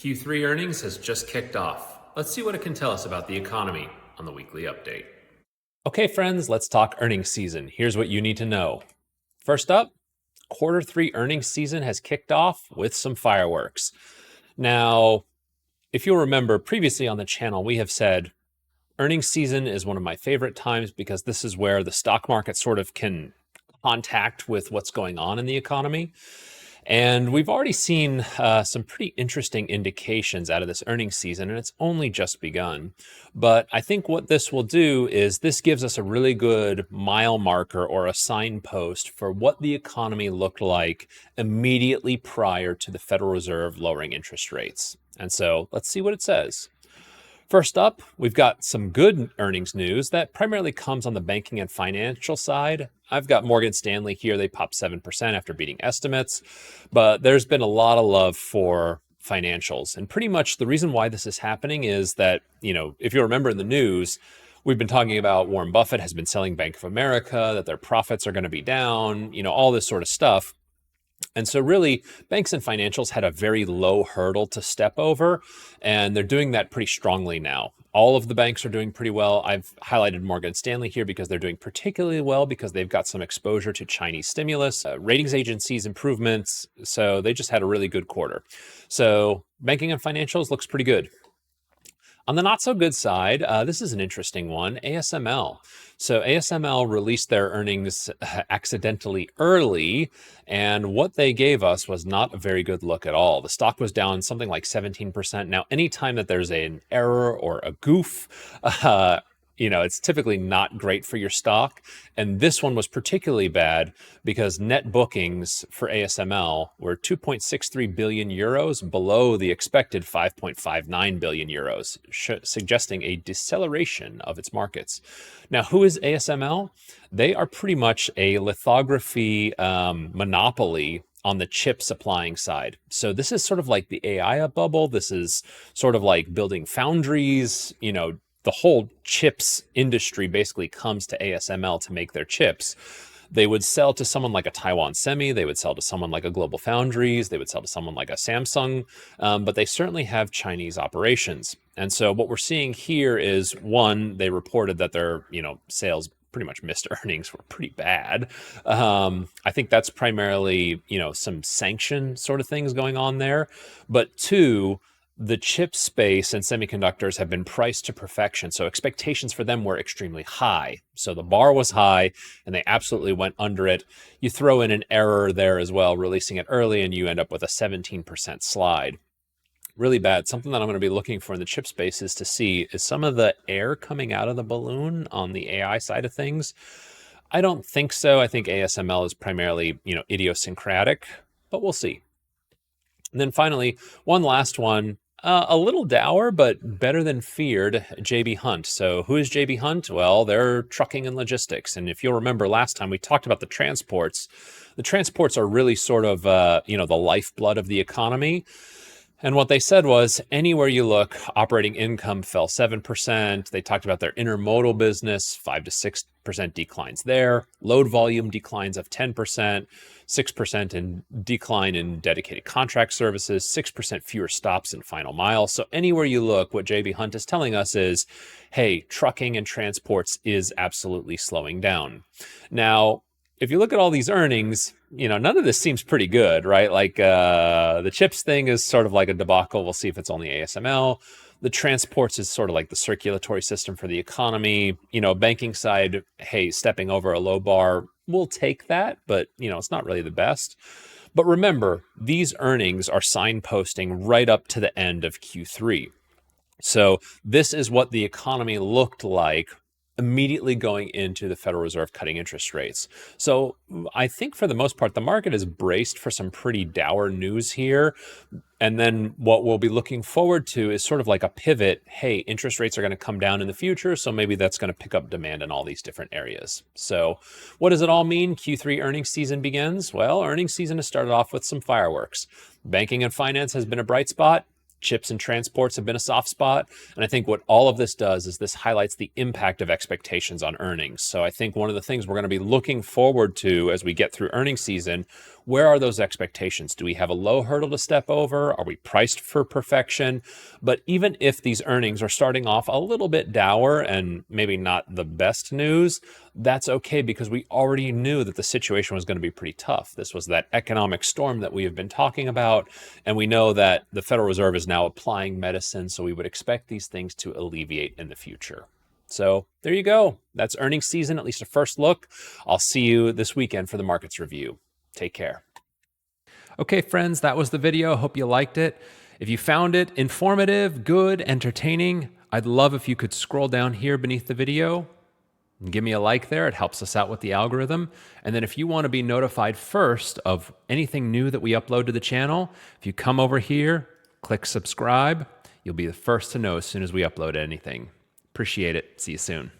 Q3 earnings has just kicked off. Let's see what it can tell us about the economy on the weekly update. Okay, friends, let's talk earnings season. Here's what you need to know. First up, Q3 earnings season has kicked off with some fireworks. Now, if you'll remember, previously on the channel, we have said earnings season is one of my favorite times because this is where the stock market sort of can contact with what's going on in the economy. And we've already seen some pretty interesting indications out of this earnings season, and it's only just begun. But I think what this will do is this gives us a really good mile marker or a signpost for what the economy looked like immediately prior to the Federal Reserve lowering interest rates. And so let's see what it says. First up, we've got some good earnings news that primarily comes on the banking and financial side. I've got Morgan Stanley here. They popped 7% after beating estimates, but there's been a lot of love for financials. And pretty much the reason why this is happening is that, if you remember in the news, we've been talking about Warren Buffett has been selling Bank of America, that their profits are going to be down, all this sort of stuff. And so really, banks and financials had a very low hurdle to step over, and they're doing that pretty strongly now. All of the banks are doing pretty well. I've highlighted Morgan Stanley here because they're doing particularly well because they've got some exposure to Chinese stimulus, ratings agencies improvements. So they just had a really good quarter. So banking and financials looks pretty good. On the not so good side, this is an interesting one, ASML. So ASML released their earnings accidentally early, and what they gave us was not a very good look at all. The stock was down something like 17%. Now, anytime that there's an error or a goof, it's typically not great for your stock. And this one was particularly bad because net bookings for ASML were 2.63 billion euros below the expected 5.59 billion euros, suggesting a deceleration of its markets. Now, who is ASML? They are pretty much a lithography monopoly on the chip supplying side. So this is sort of like the AI bubble. This is sort of like building foundries, the whole chips industry basically comes to ASML to make their chips. They would sell to someone like a Taiwan Semi, they would sell to someone like a Global Foundries, they would sell to someone like a Samsung, but they certainly have Chinese operations. And so what we're seeing here is, one, they reported that their sales pretty much missed earnings, were pretty bad. I think that's primarily some sanction sort of things going on there. But two, the chip space and semiconductors have been priced to perfection. So expectations for them were extremely high. So the bar was high and they absolutely went under it. You throw in an error there as well, releasing it early, and you end up with a 17% slide. Really bad. Something that I'm going to be looking for in the chip space is to see, is some of the air coming out of the balloon on the AI side of things? I don't think so. I think ASML is primarily, idiosyncratic, but we'll see. And then finally, one last one. A little dour, but better than feared, J.B. Hunt. So who is J.B. Hunt? Well, they're trucking and logistics. And if you'll remember last time we talked about the transports are really sort of, the lifeblood of the economy. And what they said was, anywhere you look, operating income fell 7%. They talked about their intermodal business, 5 to 6% declines there. Load volume declines of 10%, 6% in decline in dedicated contract services, 6% fewer stops in final mile. So anywhere you look, what JB Hunt is telling us is, hey, trucking and transports is absolutely slowing down. Now, if you look at all these earnings, none of this seems pretty good, right? Like the chips thing is sort of like a debacle. We'll see if it's only ASML. The transports is sort of like the circulatory system for the economy. Banking side, hey, stepping over a low bar, we'll take that, but it's not really the best. But remember, these earnings are signposting right up to the end of Q3. So this is what the economy looked like immediately going into the Federal Reserve cutting interest rates. So I think for the most part, the market is braced for some pretty dour news here. And then what we'll be looking forward to is sort of like a pivot. Hey, interest rates are going to come down in the future, so maybe that's going to pick up demand in all these different areas. So what does it all mean? Q3 earnings season begins. Well, earnings season has started off with some fireworks. Banking and finance has been a bright spot. Chips and transports have been a soft spot. And I think what all of this does is this highlights the impact of expectations on earnings. So I think one of the things we're going to be looking forward to as we get through earnings season, Where are those expectations? Do we have a low hurdle to step over? Are we priced for perfection? But even if these earnings are starting off a little bit dour and maybe not the best news, that's okay because we already knew that the situation was going to be pretty tough. This was that economic storm that we have been talking about, and we know that the Federal Reserve is now applying medicine, so we would expect these things to alleviate in the future. So there you go. That's earnings season, at least a first look. I'll see you this weekend for the markets review. Take care. Okay, friends, that was the video. Hope you liked it. If you found it informative, good, entertaining, I'd love if you could scroll down here beneath the video and give me a like there. It helps us out with the algorithm. And then if you want to be notified first of anything new that we upload to the channel, if you come over here, click subscribe, you'll be the first to know as soon as we upload anything. Appreciate it. See you soon.